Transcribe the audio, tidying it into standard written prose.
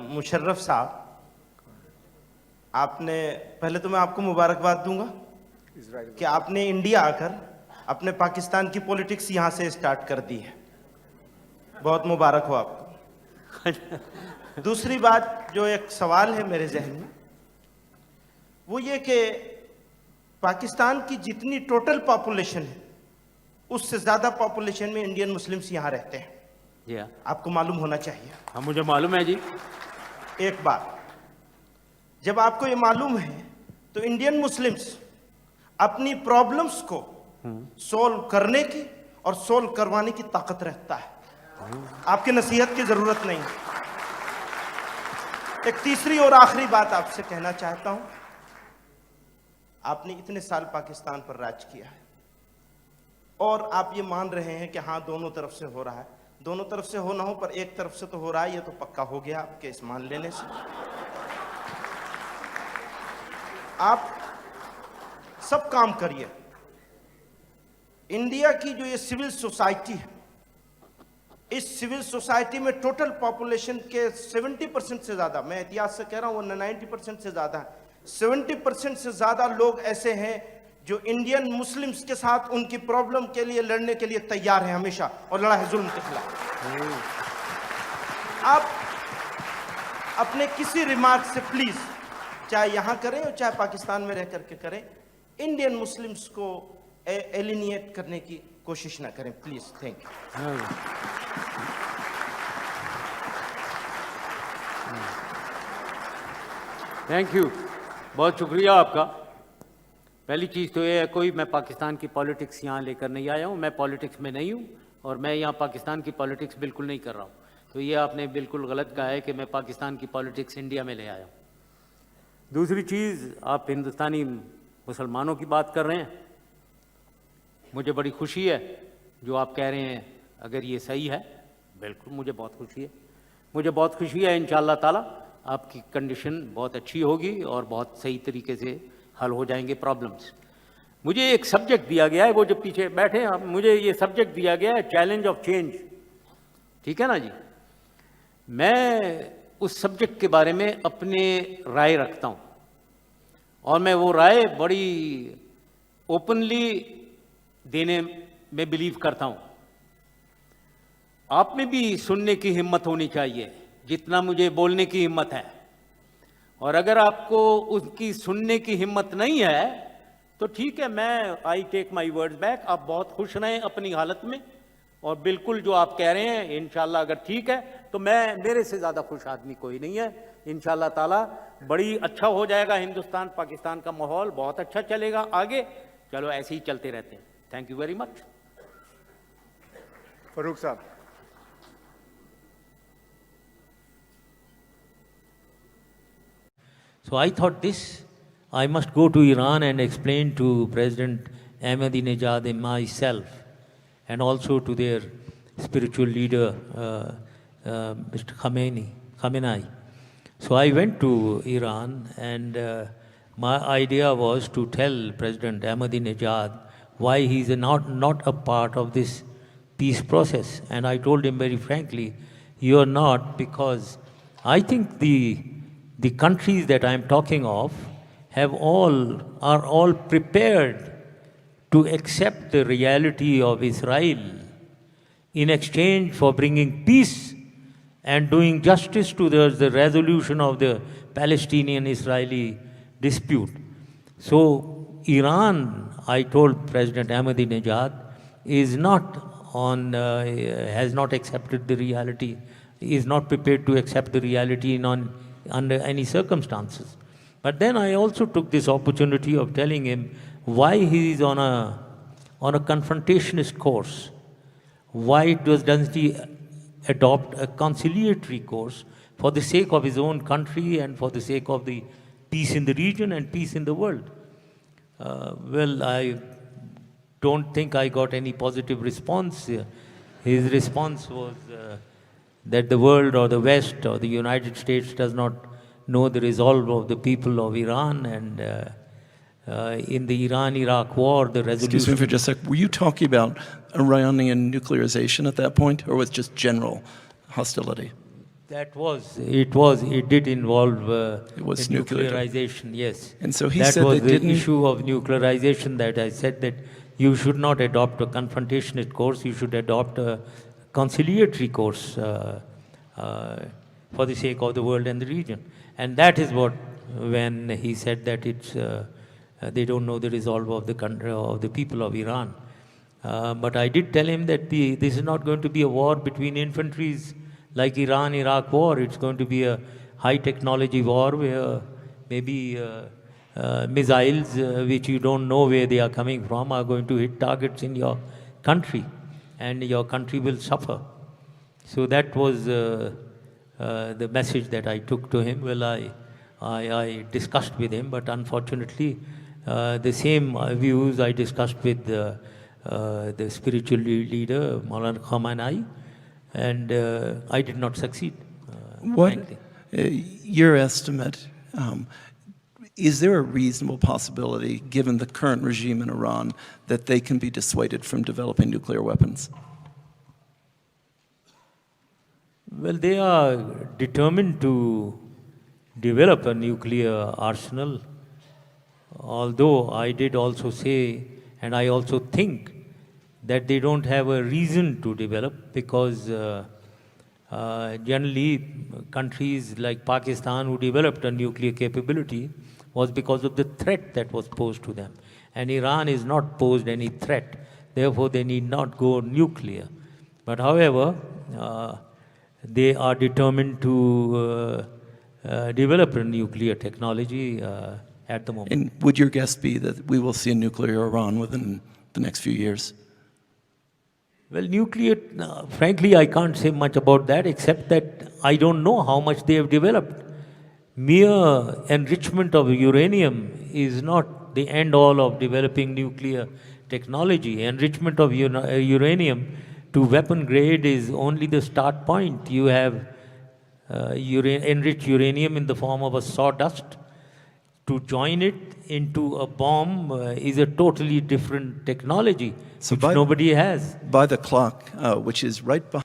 مشرف صاحب، آپ نے پہلے تو میں آپ کو مبارکباد دوں گا کہ آپ نے انڈیا آ کر اپنے پاکستان کی پولیٹکس یہاں سے اسٹارٹ کر دی ہے. بہت مبارک ہو آپ کو. دوسری بات جو ایک سوال ہے میرے ذہن میں وہ یہ کہ پاکستان کی جتنی ٹوٹل پاپولیشن ہے اس سے زیادہ پاپولیشن میں انڈین مسلمز یہاں رہتے ہیں. جی ہاں، آپ کو معلوم ہونا چاہیے. ہاں مجھے معلوم ہے جی. ایک بات، جب آپ کو یہ معلوم ہے تو انڈین مسلمز اپنی پرابلمز کو سولو کرنے کی اور سولو کروانے کی طاقت رکھتا ہے. آپ کی نصیحت کی ضرورت نہیں. ایک تیسری اور آخری بات آپ سے کہنا چاہتا ہوں. آپ نے اتنے سال پاکستان پر راج کیا ہے اور آپ یہ مان رہے ہیں کہ ہاں دونوں طرف سے ہو رہا ہے. دونوں طرف سے ہو نہ ہو پر ایک طرف سے تو ہو رہا ہے، یہ تو پکا ہو گیا آپ کے اس مان لینے سے. آپ سب کام کریے. انڈیا کی جو یہ سول سوسائٹی ہے، اس سول سوسائٹی میں ٹوٹل پاپولیشن کے 70% سے زیادہ، میں احتیاط سے کہہ رہا ہوں وہ 90% سے زیادہ ہے، 70% سے زیادہ لوگ ایسے ہیں جو انڈین مسلمز کے ساتھ ان کی پرابلم کے لیے لڑنے کے لیے تیار ہیں ہمیشہ، اور لڑا ہے ظلم کے خلاف. آپ اپنے کسی ریمارک سے پلیز، چاہے یہاں کریں اور چاہے پاکستان میں رہ کر کے کریں، انڈین مسلمز کو ایلینیٹ کرنے کی کوشش نہ کریں please. Thank you. Thank you, بہت شکریہ آپ کا. پہلی چیز تو یہ ہے کوئی میں پاکستان کی پالیٹکس یہاں لے کر نہیں آیا ہوں. میں پالیٹکس میں نہیں ہوں اور میں یہاں پاکستان کی پالیٹکس بالکل نہیں کر رہا ہوں. تو یہ آپ نے بالکل غلط کہا ہے کہ میں پاکستان کی پالیٹکس انڈیا میں لے آیا ہوں. دوسری چیز، آپ ہندوستانی مسلمانوں کی بات کر رہے ہیں. مجھے بڑی خوشی ہے جو آپ کہہ رہے ہیں. اگر یہ صحیح ہے بالکل مجھے بہت خوشی ہے. مجھے بہت خوشی ہے انشاءاللہ تعالی آپ کی کنڈیشن بہت اچھی ہوگی اور بہت صحیح طریقے سے حل ہو جائیں گے پرابلمس. مجھے ایک سبجیکٹ دیا گیا ہے، وہ جو پیچھے بیٹھے ہیں مجھے یہ سبجیکٹ دیا گیا ہے چیلنج آف چینج. ٹھیک ہے نا جی؟ میں اس سبجیکٹ کے بارے میں اپنے رائے رکھتا ہوں اور میں وہ رائے بڑی اوپنلی دینے میں بلیو کرتا ہوں. آپ میں بھی سننے کی ہمت ہونی چاہیے جتنا مجھے بولنے کی ہمت ہے. اور اگر آپ کو اس کی سننے کی ہمت نہیں ہے تو ٹھیک ہے، میں آئی ٹیک مائی ورڈز بیک. آپ بہت خوش رہیں اپنی حالت میں اور بالکل جو آپ کہہ رہے ہیں انشاءاللہ اگر ٹھیک ہے تو میرے سے زیادہ خوش آدمی کوئی نہیں ہے. انشاءاللہ تعالی بڑی اچھا ہو جائے گا. ہندوستان پاکستان کا ماحول بہت اچھا چلے گا آگے. چلو ایسے ہی چلتے رہتے ہیں. Thank you very much. Farooq صاحب. So I thought I must go to Iran and explain to President Ahmadinejad and myself, and also to their spiritual leader, Mr. Khamenei. So I went to Iran, and my idea was to tell President Ahmadinejad why he is not a part of this peace process. And I told him very frankly, you are not, because I think the countries that I am talking of are all prepared to accept the reality of Israel in exchange for bringing peace and doing justice to the resolution of the Palestinian-Israeli dispute. So Iran, I told President Ahmadinejad, has not accepted the reality, is not prepared to accept the reality under any circumstances. But then I also took this opportunity of telling him why he is on a confrontationist course. Why doesn't he adopt a conciliatory course for the sake of his own country and for the sake of the peace in the region and peace in the world? Well, I don't think I got any positive response. His response was that the world or the West or the United States does not know the resolve of the people of Iran, and in the Iran-Iraq war, the resolution... Excuse me for just a sec. Were you talking about Iranian nuclearization at that point, or was just general hostility? It did involve It was the nuclear. nuclearization, yes. And so he that said was they the didn't- issue of nuclearization that I said that you should not adopt a confrontationist course, you should adopt a conciliatory course for the sake of the world and the region. And that is what, when he said that they don't know the resolve of the country, of the people of Iran. But I did tell him that this is not going to be a war between infantries like Iran-Iraq war. It's going to be a high technology war where maybe missiles which you don't know where they are coming from are going to hit targets in your country, and your country will suffer. So that was the message that I took to him. Well, I discussed with him, but unfortunately the same views I discussed with the spiritual leader, Maulana Khamenei, and I did not succeed, What, frankly. your estimate, is there a reasonable possibility, given the current regime in Iran, that they can be dissuaded from developing nuclear weapons? Well, they are determined to develop a nuclear arsenal, although I did also say, and I also think, that they don't have a reason to develop, because generally countries like Pakistan who developed a nuclear capability was because of the threat that was posed to them. And Iran is not posed any threat, therefore they need not go nuclear. But however, they are determined to develop a nuclear technology at the moment. And would your guess be that we will see a nuclear Iran within the next few years? Well, nuclear, frankly, I can't say much about that, except that I don't know how much they have developed. Mere enrichment of uranium is not the end all of developing nuclear technology. Enrichment of uranium to weapon grade is only the start point. You have enriched uranium in the form of a sawdust. To join it into a bomb is a totally different technology, So which nobody has. By the clock, which is right behind